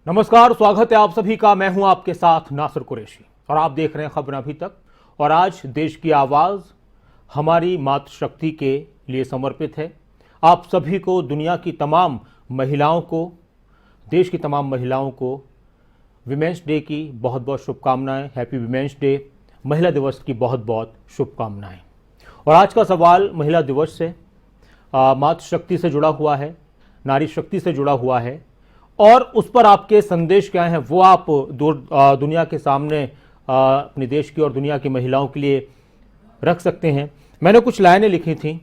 नमस्कार, स्वागत है आप सभी का। मैं हूं आपके साथ नासिर कुरैशी और आप देख रहे हैं खबर अभी तक। और आज देश की आवाज़ हमारी मातृशक्ति के लिए समर्पित है। आप सभी को, दुनिया की तमाम महिलाओं को, देश की तमाम महिलाओं को विमेंस डे की बहुत बहुत शुभकामनाएं। हैप्पी विमेंस डे, महिला दिवस की बहुत बहुत शुभकामनाएं। और आज का सवाल महिला दिवस से, मातृशक्ति से जुड़ा हुआ है, नारी शक्ति से जुड़ा हुआ है। और उस पर आपके संदेश क्या हैं वो आप दुनिया के सामने अपने देश की और दुनिया की महिलाओं के लिए रख सकते हैं। मैंने कुछ लाइनें लिखी थी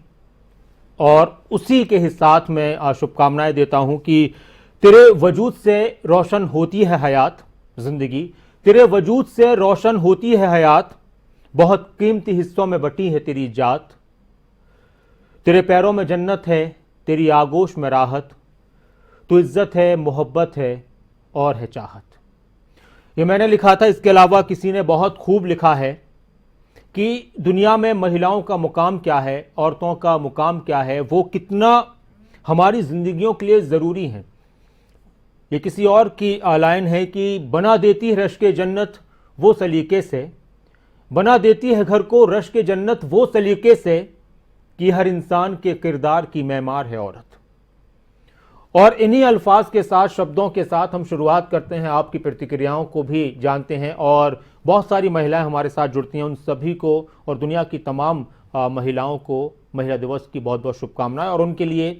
और उसी के साथ मैं शुभकामनाएं देता हूं कि तेरे वजूद से रोशन होती है हयात जिंदगी, तेरे वजूद से रोशन होती है हयात, बहुत कीमती हिस्सों में बटी है तेरी जात, तेरे पैरों में जन्नत है, तेरी आगोश में राहत, तो इज्जत है, मोहब्बत है और है चाहत। ये मैंने लिखा था। इसके अलावा किसी ने बहुत खूब लिखा है कि दुनिया में महिलाओं का मुकाम क्या है, औरतों का मुकाम क्या है, वो कितना हमारी जिंदगियों के लिए ज़रूरी है। ये किसी और की लाइन है कि बना देती है रश के जन्नत वो सलीके से, बना देती है घर को रश के जन्नत वो सलीके से, कि हर इंसान के किरदार की मैमार है औरत। और इन्हीं अल्फाज के साथ, शब्दों के साथ हम शुरुआत करते हैं। आपकी प्रतिक्रियाओं को भी जानते हैं और बहुत सारी महिलाएं हमारे साथ जुड़ती हैं। उन सभी को और दुनिया की तमाम महिलाओं को महिला दिवस की बहुत बहुत शुभकामनाएं। और उनके लिए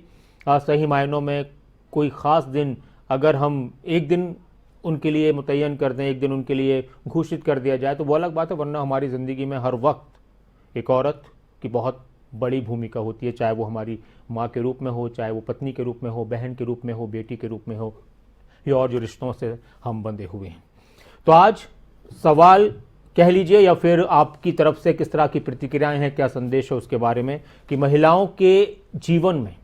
सही मायनों में कोई ख़ास दिन अगर हम एक दिन उनके लिए मुतय्यन कर दें, एक दिन उनके लिए घोषित कर दिया जाए तो वो अलग बात है, वरना हमारी ज़िंदगी में हर वक्त एक औरत की बहुत बड़ी भूमिका होती है, चाहे वो हमारी माँ के रूप में हो, चाहे वो पत्नी के रूप में हो, बहन के रूप में हो, बेटी के रूप में हो, या और जो रिश्तों से हम बंधे हुए हैं। तो आज सवाल कह लीजिए या फिर आपकी तरफ से किस तरह की प्रतिक्रियाएं हैं, क्या संदेश है उसके बारे में, कि महिलाओं के जीवन में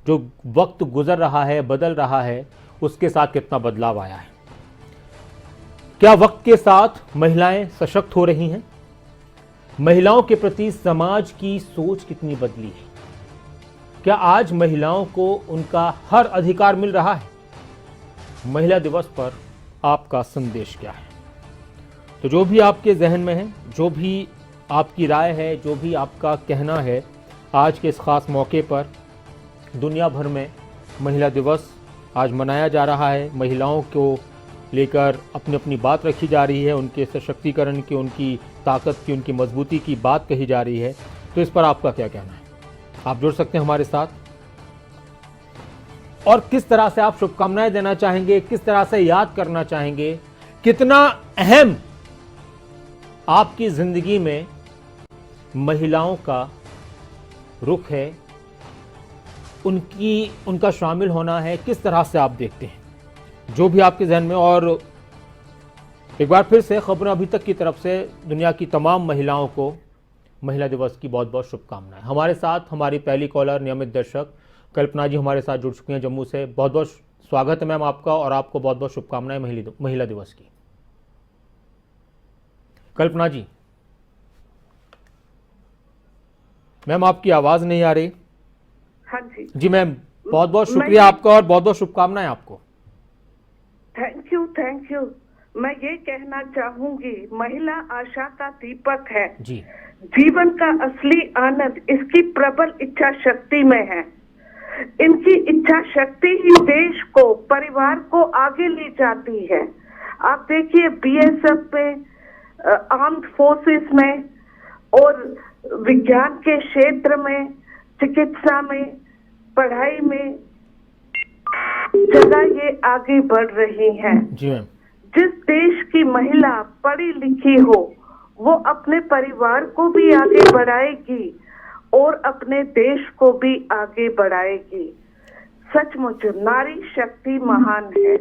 जो वक्त गुजर रहा है, बदल रहा है, उसके साथ कितना बदलाव आया है। क्या वक्त के साथ महिलाएं सशक्त हो रही हैं? महिलाओं के प्रति समाज की सोच कितनी बदली है? क्या आज महिलाओं को उनका हर अधिकार मिल रहा है? महिला दिवस पर आपका संदेश क्या है? तो जो भी आपके जहन में है, जो भी आपकी राय है, जो भी आपका कहना है, आज के इस खास मौके पर दुनिया भर में महिला दिवस आज मनाया जा रहा है। महिलाओं को लेकर अपनी अपनी बात रखी जा रही है, उनके सशक्तिकरण की, उनकी ताकत की, उनकी मजबूती की बात कही जा रही है। तो इस पर आपका क्या कहना है? आप जुड़ सकते हैं हमारे साथ। और किस तरह से आप शुभकामनाएं देना चाहेंगे, किस तरह से याद करना चाहेंगे, कितना अहम आपकी जिंदगी में महिलाओं का रुख है, उनका शामिल होना है, किस तरह से आप देखते हैं, जो भी आपके जहन में। और एक बार फिर से खबर अभी तक की तरफ से दुनिया की तमाम महिलाओं को महिला दिवस की बहुत बहुत शुभकामनाएं। हमारे साथ हमारी पहली कॉलर, नियमित दर्शक कल्पना जी हमारे साथ जुड़ चुकी हैं जम्मू से। बहुत बहुत स्वागत है मैम आपका और आपको बहुत बहुत शुभकामनाएं महिला दिवस की। कल्पना जी, मैम आपकी आवाज नहीं आ रही। हाँ जी। जी मैम, बहुत बहुत शुक्रिया आपका और बहुत बहुत शुभकामनाएं आपको। Thank you. मैं ये कहना चाहूंगी, महिला आशा का दीपक है जी। जीवन का असली आनंद इसकी प्रबल इच्छा शक्ति में है। इनकी इच्छा शक्ति ही देश को, परिवार को आगे ले जाती है। आप देखिए बीएसएफ में, आर्म्ड फोर्सेस में और विज्ञान के क्षेत्र में, चिकित्सा में, पढ़ाई में जगह ये आगे बढ़ रही हैं। जी मैम। जिस देश की महिला पढ़ी लिखी हो वो अपने परिवार को भी आगे बढ़ाएगी और अपने देश को भी आगे बढ़ाएगी। सचमुच नारी शक्ति महान है।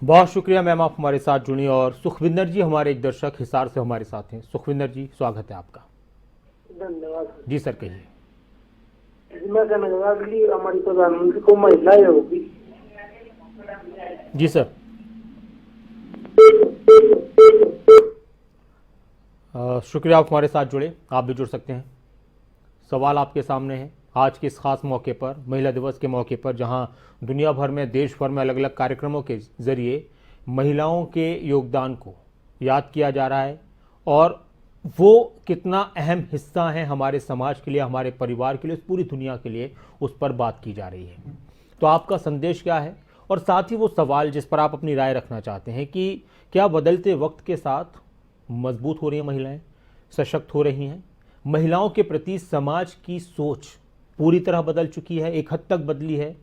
बहुत शुक्रिया मैम, आप हमारे साथ जुड़ी। और सुखविंदर जी हमारे एक दर्शक हिसार से हमारे साथ हैं। सुखविंदर जी, स्वागत है आपका। धन्यवाद। जी सर, कहिए। मैं कहना चाहूँगा कि हमारी प्रधानमंत्री को महिलाएं होगी। जी सर। शुक्रिया, आप हमारे साथ जुड़े। आप भी जुड़ सकते हैं। सवाल आपके सामने है आज के इस खास मौके पर, महिला दिवस के मौके पर, जहां दुनिया भर में, देश भर में अलग अलग कार्यक्रमों के जरिए महिलाओं के योगदान को याद किया जा रहा है और वो कितना अहम हिस्सा है हमारे समाज के लिए, हमारे परिवार के लिए, पूरी दुनिया के लिए, उस पर बात की जा रही है। तो आपका संदेश क्या है? और साथ ही वो सवाल जिस पर आप अपनी राय रखना चाहते हैं कि क्या बदलते वक्त के साथ मजबूत हो रही हैं महिलाएं, सशक्त हो रही हैं, महिलाओं के प्रति समाज की सोच पूरी तरह बदल चुकी है, एक हद तक बदली है,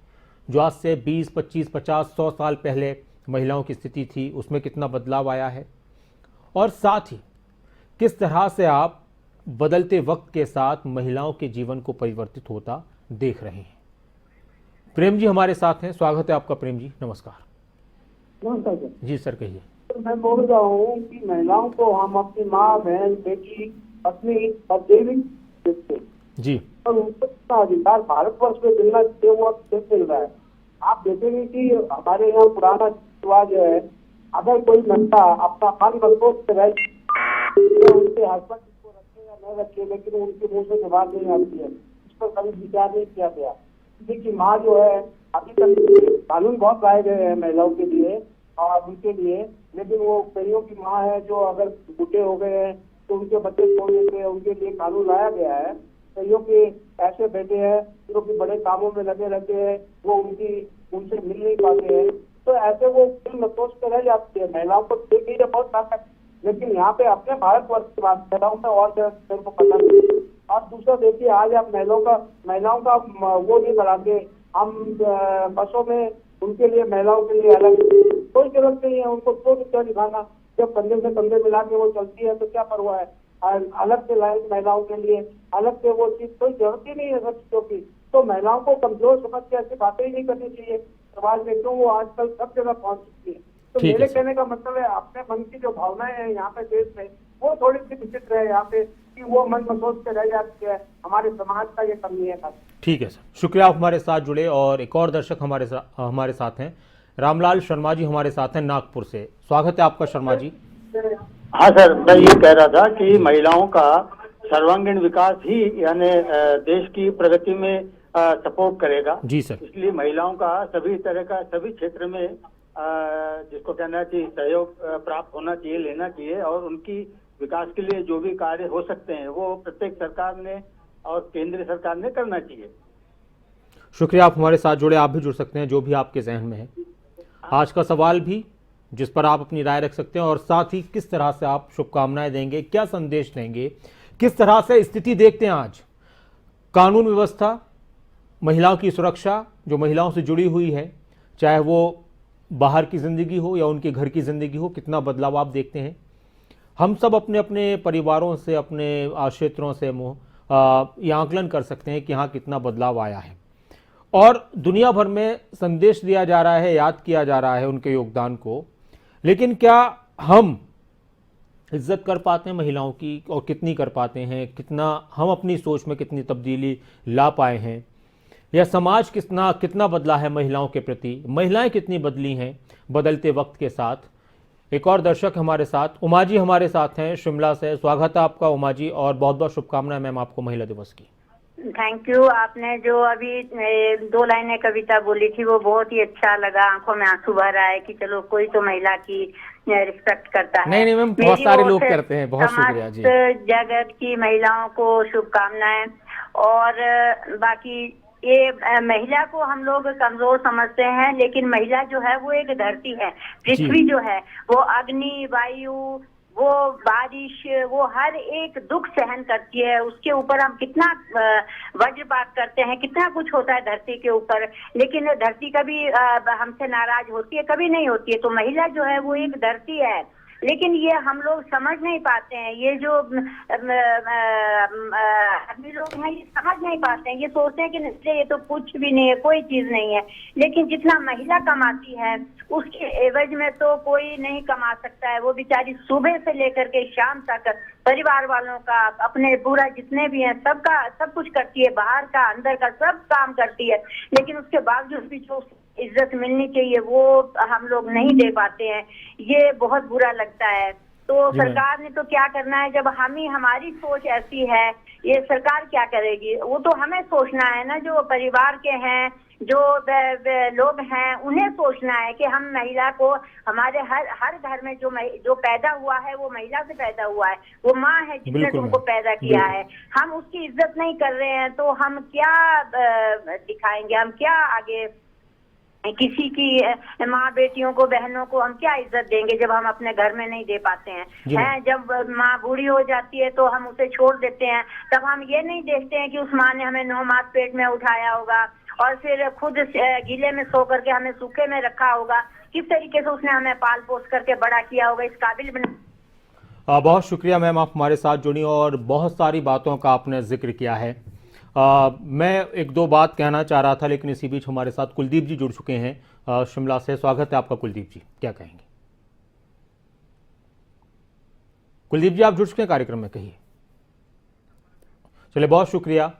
जो आज से 20, 25, 50, 100 साल पहले महिलाओं की स्थिति थी उसमें कितना बदलाव आया है, और साथ ही किस तरह से आप बदलते वक्त के साथ महिलाओं के जीवन को परिवर्तित होता देख रहे हैं। प्रेम जी हमारे साथ हैं, स्वागत है आपका। प्रेम जी नमस्कार। नमस्कार सर। जी सर कहिए। तो मैं बोल रहा हूँ कि महिलाओं को हम अपनी माँ, बहन, बेटी, पत्नी और देवी देखते हैं जी, और उनको इतना अधिकार भारतवर्ष में मिलना चाहिए, वो अब नहीं मिल रहा है। आप देखेंगे कि हमारे यहाँ पुराना रिवाज है, अगर कोई महिला अपना मन बंदोबस्त करे उनके हस्बैंड को रखे या न रखे, लेकिन उनके मुंह से जवाब नहीं आती है, इस पर कभी विचार नहीं किया गया। कि माँ जो है, अभी तक कानून बहुत लाए गए हैं महिलाओं के लिए और उनके लिए, लेकिन वो कईयों की माँ है जो अगर बूढ़े हो गए हैं तो उनके बच्चे छोड़ देते हैं, उनके लिए कानून लाया गया है। कईयों के ऐसे बेटे हैं जो कि बड़े कामों में लगे रहते हैं, वो उनसे मिल नहीं पाते हैं, तो ऐसे वो मतोज पे रह जाती है। महिलाओं को दी गई है बहुत ताकत, लेकिन यहाँ पे अपने भारतवर्ष की बात कर रहा हूँ मैं, और मेरे को पता नहीं। और दूसरा देखिए, आज आप महिलाओं का वो नहीं बढ़ाते, हम बसों में उनके लिए, महिलाओं के लिए अलग कोई जरूरत नहीं है, उनको तो क्या दिखाना, जब कंधे से कंधे मिला के वो चलती है तो क्या परवाह है। अलग से लाइन महिलाओं के लिए, अलग से वो चीज, कोई जरूरत ही नहीं है सब चीजों की। तो महिलाओं को कमजोर समझ के ऐसी बातें ही नहीं करनी चाहिए समाज में, क्यों वो आजकल सब जगह पहुंच चुकी है। तो ठीक है मेरे सर। कहने का मतलब है, अपने मन की जो भावनाएं हैं यहाँ पे देश में, वो थोड़ी सी विचित्र है यहाँ पे, कि वो मन मसोच के रह जाती है। हमारे समाज का ये कमी है। ठीक है सर, शुक्रिया आप हमारे साथ जुड़े। और एक और दर्शक हमारे साथ हैं, रामलाल शर्मा जी हमारे साथ हैं नागपुर से। स्वागत है आपका शर्मा जी। हाँ सर, मैं ये कह रहा था कि महिलाओं का सर्वांगीण विकास ही यानी देश की प्रगति में सपोर्ट करेगा। जी सर। इसलिए महिलाओं का सभी तरह का, सभी क्षेत्र में जिसको कहना चाहिए सहयोग प्राप्त होना चाहिए, लेना चाहिए, और उनकी विकास के लिए जो भी कार्य हो सकते हैं वो प्रत्येक सरकार ने और केंद्र सरकार ने करना चाहिए। शुक्रिया आप हमारे साथ जुड़े। आप भी जुड़ सकते हैं जो भी आपके जहन में है, आज का सवाल भी जिस पर आप अपनी राय रख सकते हैं, और साथ ही किस तरह से आप शुभकामनाएं देंगे, क्या संदेश देंगे, किस तरह से स्थिति देखते हैं आज कानून व्यवस्था, महिलाओं की सुरक्षा जो महिलाओं से जुड़ी हुई है, चाहे वो बाहर की ज़िंदगी हो या उनके घर की ज़िंदगी हो, कितना बदलाव आप देखते हैं। हम सब अपने अपने परिवारों से, अपने क्षेत्रों से ये आकलन कर सकते हैं कि हाँ कितना बदलाव आया है, और दुनिया भर में संदेश दिया जा रहा है, याद किया जा रहा है उनके योगदान को। लेकिन क्या हम इज्जत कर पाते हैं महिलाओं की, और कितनी कर पाते हैं, कितना हम अपनी सोच में कितनी तब्दीली ला पाए हैं, या समाज कितना बदला है महिलाओं के प्रति, महिलाएं कितनी बदली हैं बदलते वक्त के साथ। एक और दर्शक हमारे साथ, उमा जी हमारे साथ हैं शिमला से। स्वागत है आपका उमा जी, और बहुत बहुत शुभकामनाएं मैम आपको महिला दिवस की। Thank you. आपने जो अभी 2 लाइनें कविता बोली थी वो बहुत ही अच्छा लगा, आंखों में आंसू भर आए कि चलो कोई तो महिला की रिस्पेक्ट करता है। नहीं मैम, बहुत सारे लोग करते हैं। बहुत शुक्रिया जी। जगत की महिलाओं को शुभकामनाएं। और बाकी ये महिला को हम लोग कमजोर समझते हैं, लेकिन महिला जो है वो एक धरती है, पृथ्वी जो है वो अग्नि, वायु, वो बारिश, वो हर एक दुख सहन करती है। उसके ऊपर हम कितना वज्रपात करते हैं, कितना कुछ होता है धरती के ऊपर, लेकिन धरती कभी हमसे नाराज होती है, कभी नहीं होती है। तो महिला जो है वो एक धरती है, लेकिन ये हम लोग समझ नहीं पाते हैं। ये जो आदमी लोग हैं ये समझ नहीं पाते हैं, ये सोचते हैं कि ये तो कुछ भी नहीं है, कोई चीज नहीं है। लेकिन जितना महिला कमाती है उसके एवज में तो कोई नहीं कमा सकता है। वो बेचारी सुबह से लेकर के शाम तक परिवार वालों का, अपने पूरा जितने भी हैं सबका सब कुछ करती है, बाहर का अंदर का सब काम करती है, लेकिन उसके बावजूद भी जो इज्जत मिलनी चाहिए वो हम लोग नहीं दे पाते हैं। ये बहुत बुरा लगता है। तो सरकार ने तो क्या करना है, जब हमारी सोच ऐसी है, ये सरकार क्या करेगी? वो तो हमें सोचना है ना, जो परिवार के हैं जो लोग हैं उन्हें सोचना है कि हम महिला को, हमारे हर घर में जो पैदा हुआ है वो महिला से पैदा हुआ है, वो माँ है जिसने बिल्कुल तुमको मैम, पैदा किया बिल्कुल। है। हम उसकी इज्जत नहीं कर रहे हैं तो हम क्या दिखाएंगे, हम क्या आगे किसी की माँ बेटियों को, बहनों को हम क्या इज्जत देंगे जब हम अपने घर में नहीं दे पाते हैं। जी मैम। जब माँ बूढ़ी हो जाती है तो हम उसे छोड़ देते हैं, तब हम ये नहीं देखते हैं कि उस माँ ने हमें 9 मास पेट में उठाया होगा और फिर खुद गीले में सो करके हमें सूखे में रखा होगा, किस तरीके से उसने हमें पाल पोस करके बड़ा किया होगा, इस काबिल बना। बहुत शुक्रिया मैम, आप हमारे साथ जुड़ी और बहुत सारी बातों का आपने जिक्र किया है। मैं एक दो बात कहना चाह रहा था, लेकिन इसी बीच हमारे साथ कुलदीप जी जुड़ चुके हैं शिमला से। स्वागत है आपका कुलदीप जी, क्या कहेंगे? कुलदीप जी आप जुड़ चुके हैं कार्यक्रम में, कहिए। चलिए, बहुत शुक्रिया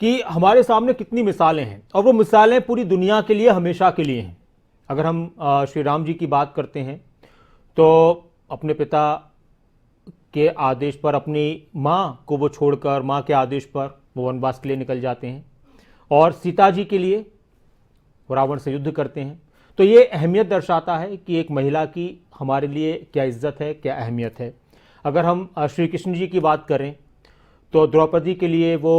कि हमारे सामने कितनी मिसालें हैं और वो मिसालें पूरी दुनिया के लिए, हमेशा के लिए हैं। अगर हम श्री राम जी की बात करते हैं तो अपने पिता के आदेश पर, अपनी माँ को वो छोड़कर, माँ के आदेश पर वो वनवास के लिए निकल जाते हैं और सीता जी के लिए रावण से युद्ध करते हैं। तो ये अहमियत दर्शाता है कि एक महिला की हमारे लिए क्या इज्जत है, क्या अहमियत है। अगर हम श्री कृष्ण जी की बात करें तो द्रौपदी के लिए वो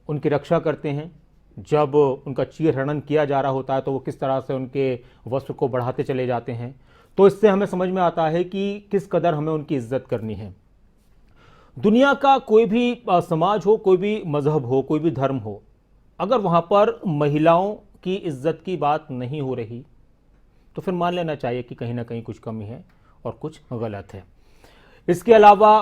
उनकी रक्षा करते हैं। जब उनका चीरहरण किया जा रहा होता है तो वो किस तरह से उनके वस्त्र को बढ़ाते चले जाते हैं। तो इससे हमें समझ में आता है कि किस कदर हमें उनकी इज्जत करनी है। दुनिया का कोई भी समाज हो, कोई भी मजहब हो, कोई भी धर्म हो, अगर वहाँ पर महिलाओं की इज्जत की बात नहीं हो रही तो फिर मान लेना चाहिए कि कहीं ना कहीं कुछ कमी है और कुछ गलत है। इसके अलावा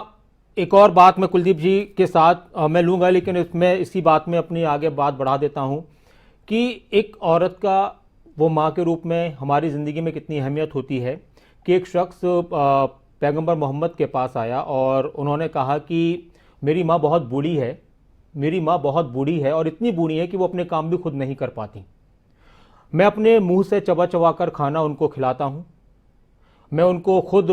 एक और बात मैं कुलदीप जी के साथ मैं लूँगा, लेकिन इसमें इसी बात में अपनी आगे बात बढ़ा देता हूँ कि एक औरत का वो माँ के रूप में हमारी ज़िंदगी में कितनी अहमियत होती है कि एक शख्स पैगंबर मोहम्मद के पास आया और उन्होंने कहा कि मेरी माँ बहुत बूढ़ी है, मेरी माँ बहुत बूढ़ी है और इतनी बूढ़ी है कि वो अपने काम भी खुद नहीं कर पाती। मैं अपने मुंह से चबा चबा कर खाना उनको खिलाता हूँ, मैं उनको खुद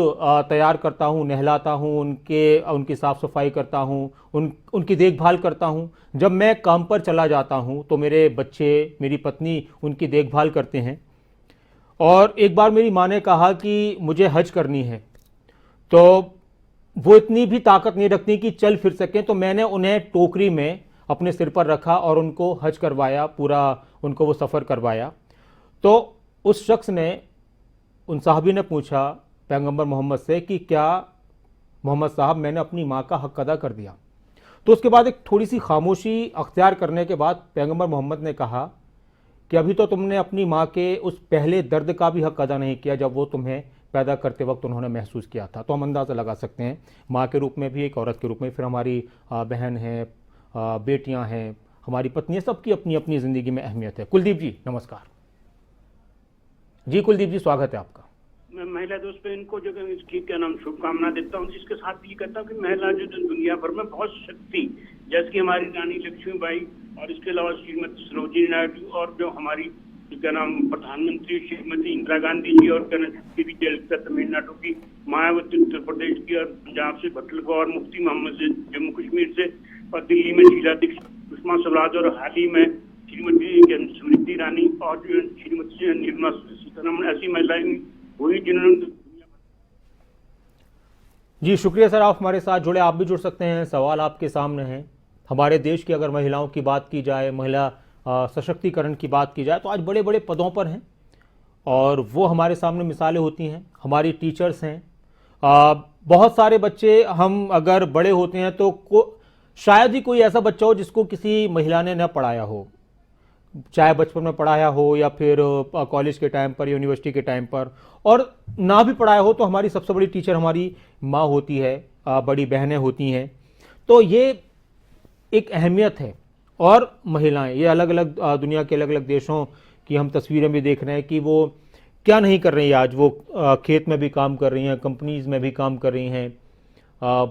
तैयार करता हूँ, नहलाता हूँ, उनकी साफ़ सफाई करता हूँ, उनकी देखभाल करता हूँ। जब मैं काम पर चला जाता हूँ तो मेरे बच्चे, मेरी पत्नी उनकी देखभाल करते हैं। और एक बार मेरी माँ ने कहा कि मुझे हज करनी है, तो वो इतनी भी ताकत नहीं रखती कि चल फिर सकें, तो मैंने उन्हें टोकरी में अपने सिर पर रखा और उनको हज करवाया, पूरा उनको वो सफ़र करवाया। तो उस शख्स ने, उन साहबी ने पूछा पैगंबर मोहम्मद से कि क्या मोहम्मद साहब मैंने अपनी माँ का हक अदा कर दिया? तो उसके बाद एक थोड़ी सी खामोशी अख्तियार करने के बाद पैगंबर मोहम्मद ने कहा कि अभी तो तुमने अपनी माँ के उस पहले दर्द का भी हक अदा नहीं किया जब वो तुम्हें पैदा करते वक्त उन्होंने महसूस किया था। तो हम अंदाज़ा लगा सकते हैं माँ के रूप में भी, एक औरत के रूप में, फिर हमारी बहन है, बेटियां हैं, हमारी पत्नी, सबकी अपनी अपनी ज़िंदगी में अहमियत है। कुलदीप जी नमस्कार। जी कुलदीप जी, स्वागत है आपका। मैं महिला दिवस पे इनको जो इसकी क्या नाम शुभकामना देता हूँ। इसके साथ ये कहता हूँ कि महिला जो दुनिया भर में बहुत शक्ति, जैसे कि हमारी रानी लक्ष्मीबाई और इसके अलावा श्रीमती सरोजिनी नायडू और जो हमारी क्या नाम प्रधानमंत्री श्रीमती इंदिरा गांधी जी और जयललिता तमिलनाडु की, मायावती उत्तर प्रदेश की और पंजाब से भट्टल और मुफ्ती मोहम्मद से जम्मू कश्मीर से, और दिल्ली में शीला दीक्षित, सुषमा स्वराज और हाल ही में श्रीमती स्मृति ईरानी और श्रीमती निर्मला सीतारमण, ऐसी महिलाएं हुई जिन्होंने। जी शुक्रिया सर, आप हमारे साथ जुड़े। आप भी जुड़ सकते हैं, सवाल आपके सामने हैं। हमारे देश की अगर महिलाओं की बात की जाए, महिला सशक्तिकरण की बात की जाए, तो आज बड़े बड़े पदों पर हैं और वो हमारे सामने मिसालें होती हैं। हमारी टीचर्स हैं, बहुत सारे बच्चे, हम अगर बड़े होते हैं तो शायद ही कोई ऐसा बच्चा हो जिसको किसी महिला ने न पढ़ाया हो, चाहे बचपन में पढ़ाया हो या फिर कॉलेज के टाइम पर, यूनिवर्सिटी के टाइम पर, और ना भी पढ़ाया हो तो हमारी सबसे बड़ी टीचर हमारी माँ होती है, बड़ी बहनें होती हैं। तो ये एक अहमियत है। और महिलाएं, ये अलग अलग दुनिया के अलग अलग देशों की हम तस्वीरें भी देख रहे हैं कि वो क्या नहीं कर रही हैं आज। वो खेत में भी काम कर रही हैं, कंपनीज में भी काम कर रही हैं,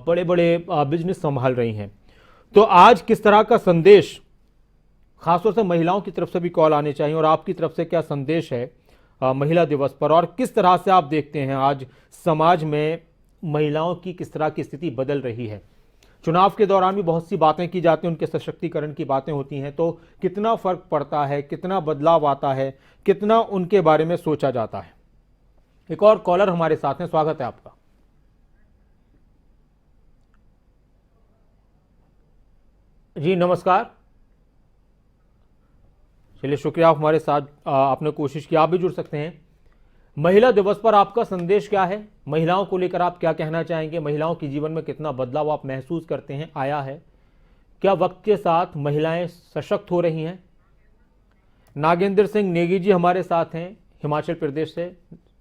बड़े बड़े बिजनेस संभाल रही हैं। तो आज किस तरह का संदेश, खासतौर से महिलाओं की तरफ से भी कॉल आने चाहिए, और आपकी तरफ से क्या संदेश है महिला दिवस पर, और किस तरह से आप देखते हैं आज समाज में महिलाओं की किस तरह की स्थिति बदल रही है? चुनाव के दौरान भी बहुत सी बातें की जाती हैं, उनके सशक्तिकरण की बातें होती हैं, तो कितना फर्क पड़ता है, कितना बदलाव आता है, कितना उनके बारे में सोचा जाता है। एक और कॉलर हमारे साथ हैं, स्वागत है आपका। जी नमस्कार। चलिए शुक्रिया, आप हमारे साथ आपने कोशिश की, आप भी जुड़ सकते हैं। महिला दिवस पर आपका संदेश क्या है? महिलाओं को लेकर आप क्या कहना चाहेंगे? महिलाओं के जीवन में कितना बदलाव आप महसूस करते हैं आया है? क्या वक्त के साथ महिलाएं सशक्त हो रही हैं? नागेंद्र सिंह नेगी जी हमारे साथ हैं हिमाचल प्रदेश से।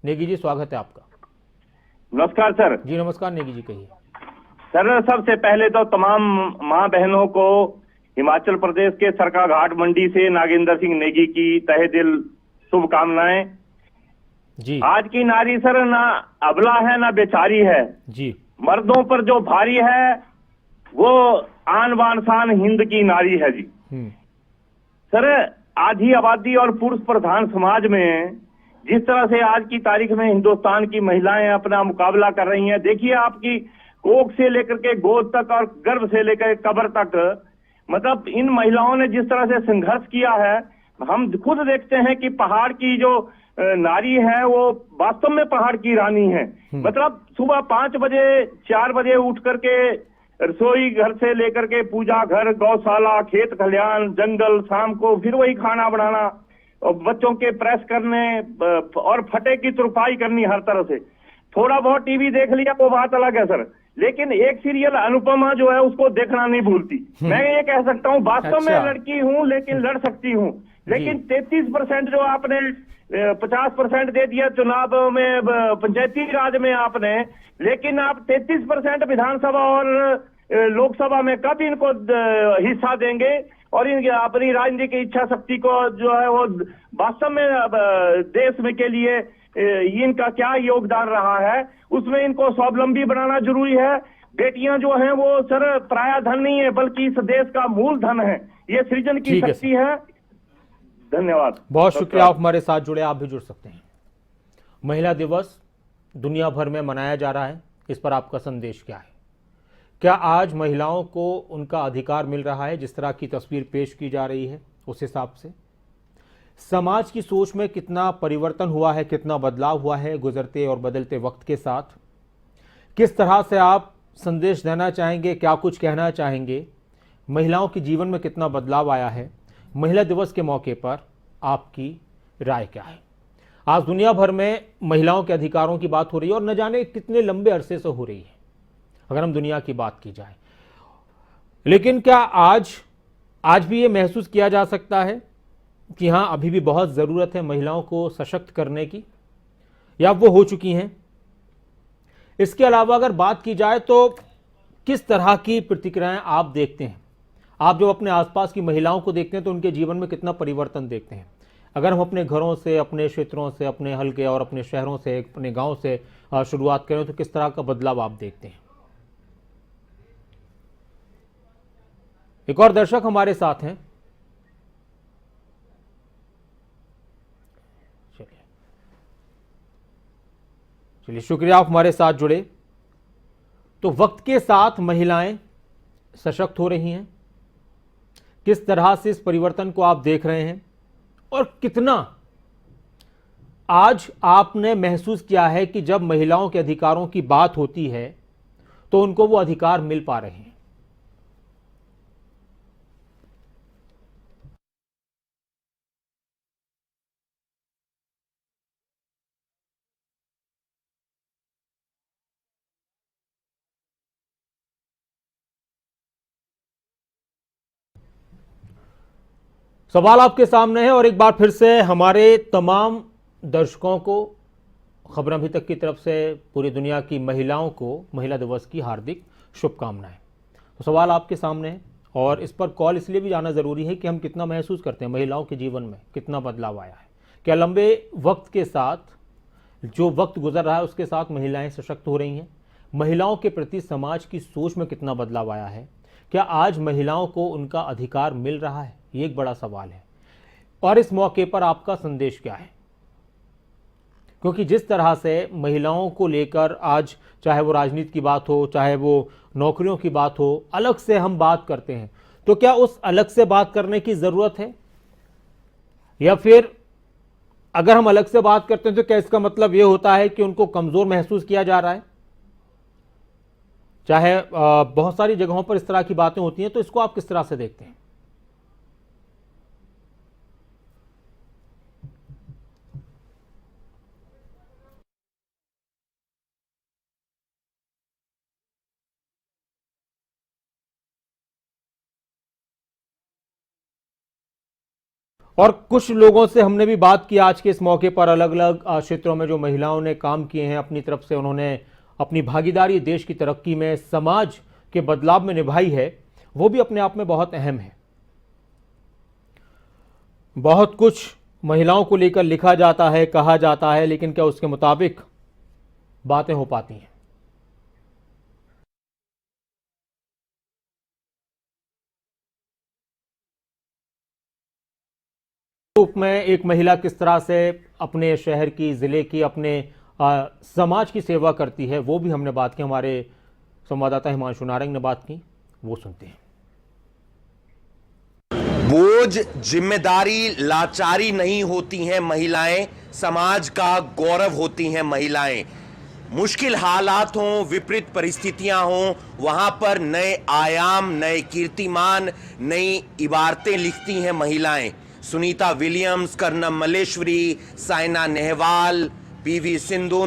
नेगी जी स्वागत है आपका। नमस्कार सर। जी नमस्कार नेगी जी, कहिए। सर सबसे पहले तो तमाम माँ बहनों को हिमाचल प्रदेश के सरका घाट मंडी से नागेंद्र सिंह नेगी की तहे दिल शुभकामनाएं जी। आज की नारी सर ना अबला है ना बेचारी है जी। मर्दों पर जो भारी है वो आन बान शान हिंद की नारी है जी। सर आधी आबादी और पुरुष प्रधान समाज में जिस तरह से आज की तारीख में हिंदुस्तान की महिलाएं अपना मुकाबला कर रही हैं, देखिए आपकी कोख से लेकर के गोद तक और गर्भ से लेकर कब्र तक, मतलब इन महिलाओं ने जिस तरह से संघर्ष किया है, हम खुद देखते हैं कि पहाड़ की जो नारी है वो वास्तव में पहाड़ की रानी है। मतलब सुबह 5 बजे 4 बजे उठ करके रसोई घर से लेकर के पूजा घर, गौशाला, खेत खलिहान, जंगल, शाम को फिर वही खाना बनाना और बच्चों के प्रेस करने और फटे की तुरपाई करनी, हर तरह से। थोड़ा बहुत टीवी देख लिया वो बात अलग है सर, लेकिन एक सीरियल अनुपमा जो है उसको देखना नहीं भूलती। मैं ये कह सकता हूँ वास्तव में लड़की हूँ लेकिन लड़ सकती हूँ, लेकिन 33% जो आपने 50% दे दिया चुनाव में पंचायती राज में आपने, लेकिन आप 33% विधानसभा और लोकसभा में कब इनको हिस्सा देंगे? और इनकी अपनी राजनीतिक इच्छा शक्ति को जो है वो वास्तव में देश में के लिए इनका क्या योगदान रहा है, उसमें इनको स्वावलंबी बनाना जरूरी है। बेटियां जो हैं वो सर पराया धन नहीं है बल्कि इस देश का मूल धन है, ये सृजन की शक्ति है। धन्यवाद, बहुत शुक्रिया, आप हमारे साथ जुड़े, आप भी जुड़ सकते हैं। महिला दिवस दुनिया भर में मनाया जा रहा है, इस पर आपका संदेश क्या है? क्या आज महिलाओं को उनका अधिकार मिल रहा है जिस तरह की तस्वीर पेश की जा रही है उस हिसाब से? समाज की सोच में कितना परिवर्तन हुआ है, कितना बदलाव हुआ है गुजरते और बदलते वक्त के साथ? किस तरह से आप संदेश देना चाहेंगे, क्या कुछ कहना चाहेंगे? महिलाओं के जीवन में कितना बदलाव आया है? महिला दिवस के मौके पर आपकी राय क्या है? आज दुनिया भर में महिलाओं के अधिकारों की बात हो रही है और न जाने कितने लंबे अरसे से हो रही है अगर हम दुनिया की बात की जाए, लेकिन क्या आज भी ये महसूस किया जा सकता है कि हाँ अभी भी बहुत ज़रूरत है महिलाओं को सशक्त करने की, या वो हो चुकी हैं? इसके अलावा अगर बात की जाए तो किस तरह की प्रतिक्रियाएं आप देखते हैं? आप जब अपने आसपास की महिलाओं को देखते हैं तो उनके जीवन में कितना परिवर्तन देखते हैं? अगर हम अपने घरों से, अपने क्षेत्रों से, अपने हल्के और अपने शहरों से, अपने गांव से शुरुआत करें तो किस तरह का बदलाव आप देखते हैं? एक और दर्शक हमारे साथ हैं, चलिए शुक्रिया, आप हमारे साथ जुड़े। तो वक्त के साथ महिलाएं सशक्त हो रही हैं, किस तरह से इस परिवर्तन को आप देख रहे हैं और कितना आज आपने महसूस किया है कि जब महिलाओं के अधिकारों की बात होती है तो उनको वो अधिकार मिल पा रहे हैं? सवाल आपके सामने है और एक बार फिर से हमारे तमाम दर्शकों को, खबर अभी तक की तरफ से पूरी दुनिया की महिलाओं को महिला दिवस की हार्दिक शुभकामनाएं। तो सवाल आपके सामने है और इस पर कॉल इसलिए भी जाना ज़रूरी है कि हम कितना महसूस करते हैं महिलाओं के जीवन में कितना बदलाव आया है। क्या लंबे वक्त के साथ, जो वक्त गुजर रहा है उसके साथ महिलाएं सशक्त हो रही हैं? महिलाओं के प्रति समाज की सोच में कितना बदलाव आया है? क्या आज महिलाओं को उनका अधिकार मिल रहा है? ये एक बड़ा सवाल है और इस मौके पर आपका संदेश क्या है? क्योंकि जिस तरह से महिलाओं को लेकर आज चाहे वो राजनीति की बात हो, चाहे वो नौकरियों की बात हो, अलग से हम बात करते हैं, तो क्या उस अलग से बात करने की ज़रूरत है? या फिर अगर हम अलग से बात करते हैं तो क्या इसका मतलब ये होता है कि उनको कमज़ोर महसूस किया जा रहा है? चाहे बहुत सारी जगहों पर इस तरह की बातें होती हैं, तो इसको आप किस तरह से देखते हैं? और कुछ लोगों से हमने भी बात की आज के इस मौके पर, अलग अलग क्षेत्रों में जो महिलाओं ने काम किए हैं अपनी तरफ से, उन्होंने अपनी भागीदारी देश की तरक्की में, समाज के बदलाव में निभाई है, वो भी अपने आप में बहुत अहम है। बहुत कुछ महिलाओं को लेकर लिखा जाता है, कहा जाता है, लेकिन क्या उसके मुताबिक बातें हो पाती हैं? रूप में एक महिला किस तरह से अपने शहर की, जिले की, अपने समाज की सेवा करती है, वो भी हमने बात की। हमारे संवाददाता हिमांशु नारंग ने बात की, वो सुनते हैं। बोझ, जिम्मेदारी, लाचारी नहीं होती हैं महिलाएं, समाज का गौरव होती हैं महिलाएं। मुश्किल हालात हों, विपरीत परिस्थितियां हों, वहां पर नए आयाम, नए कीर्तिमान, नई इबारतें लिखती हैं महिलाएं। सुनीता विलियम्स, कर्णम मल्लेश्वरी, साइना नेहवाल, पीवी सिंधु,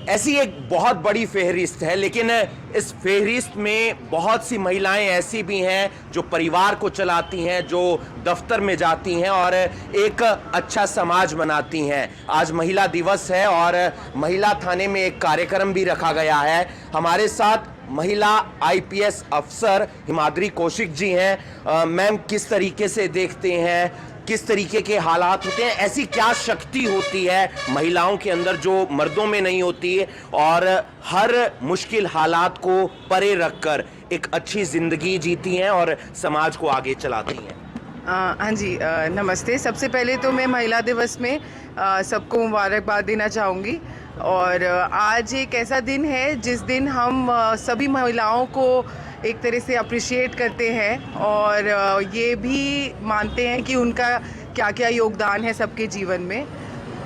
ऐसी एक बहुत बड़ी फहरिस्त है। लेकिन इस फहरिस्त में बहुत सी महिलाएं ऐसी भी हैं जो परिवार को चलाती हैं, जो दफ्तर में जाती हैं और एक अच्छा समाज बनाती हैं। आज महिला दिवस है और महिला थाने में एक कार्यक्रम भी रखा गया है। हमारे साथ महिला IPS अफसर हिमाद्री कौशिक जी हैं। मैम, किस तरीके से देखते हैं, किस तरीके के हालात होते हैं, ऐसी क्या शक्ति होती है महिलाओं के अंदर जो मर्दों में नहीं होती है, और हर मुश्किल हालात को परे रखकर एक अच्छी जिंदगी जीती हैं और समाज को आगे चलाती हैं? हाँ जी, नमस्ते। सबसे पहले तो मैं महिला दिवस में सबको मुबारकबाद देना चाहूँगी। और आज एक ऐसा दिन है जिस दिन हम सभी महिलाओं को एक तरह से अप्रिशिएट करते हैं और ये भी मानते हैं कि उनका क्या क्या योगदान है सबके जीवन में।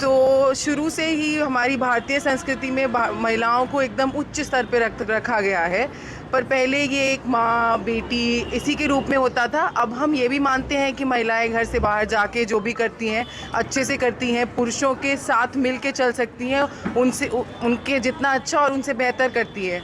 तो शुरू से ही हमारी भारतीय संस्कृति में महिलाओं को एकदम उच्च स्तर पर रखा गया है। पर पहले ये एक माँ, बेटी इसी के रूप में होता था। अब हम ये भी मानते हैं कि महिलाएं घर से बाहर जाके जो भी करती हैं अच्छे से करती हैं, पुरुषों के साथ मिल के चल सकती हैं, उनसे उनके जितना अच्छा और उनसे बेहतर करती हैं।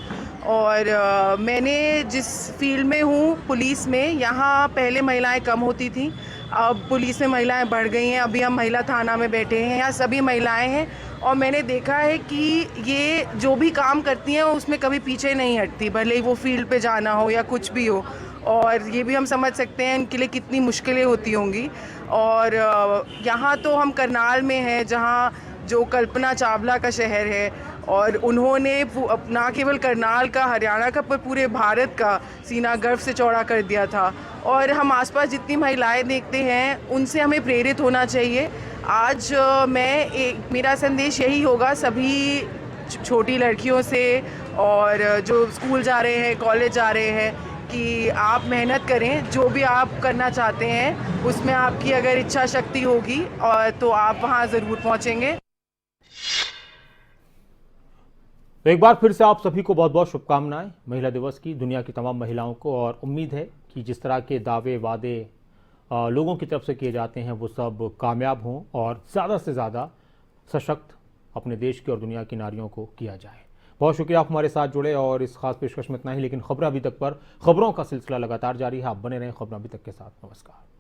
और मैंने जिस फील्ड में हूँ, पुलिस में, यहाँ पहले महिलाएं कम होती थी, अब पुलिस में महिलाएं बढ़ गई हैं। अभी हम महिला थाना में बैठे हैं, यहाँ सभी महिलाएं हैं और मैंने देखा है कि ये जो भी काम करती हैं उसमें कभी पीछे नहीं हटती, भले ही वो फील्ड पे जाना हो या कुछ भी हो। और ये भी हम समझ सकते हैं इनके लिए कितनी मुश्किलें होती होंगी। और यहाँ तो हम करनाल में हैं, जहाँ जो कल्पना चावला का शहर है, और उन्होंने ना केवल करनाल का, हरियाणा का, पर पूरे भारत का सीना गर्व से चौड़ा कर दिया था। और हम आसपास जितनी महिलाएं देखते हैं उनसे हमें प्रेरित होना चाहिए। आज मेरा संदेश यही होगा सभी छोटी लड़कियों से और जो स्कूल जा रहे हैं, कॉलेज जा रहे हैं, कि आप मेहनत करें। जो भी आप करना चाहते हैं उसमें आपकी अगर इच्छा शक्ति होगी और तो आप वहाँ ज़रूर पहुँचेंगे। तो एक बार फिर से आप सभी को बहुत बहुत शुभकामनाएं महिला दिवस की, दुनिया की तमाम महिलाओं को। और उम्मीद है कि जिस तरह के दावे वादे लोगों की तरफ से किए जाते हैं वो सब कामयाब हों और ज़्यादा से ज़्यादा सशक्त अपने देश की और दुनिया की नारियों को किया जाए। बहुत शुक्रिया आप हमारे साथ जुड़े और इस खास पेशकश में इतना ही। लेकिन खबरें अभी तक पर खबरों का सिलसिला लगातार जारी है। आप बने रहें खबरें अभी तक के साथ। नमस्कार।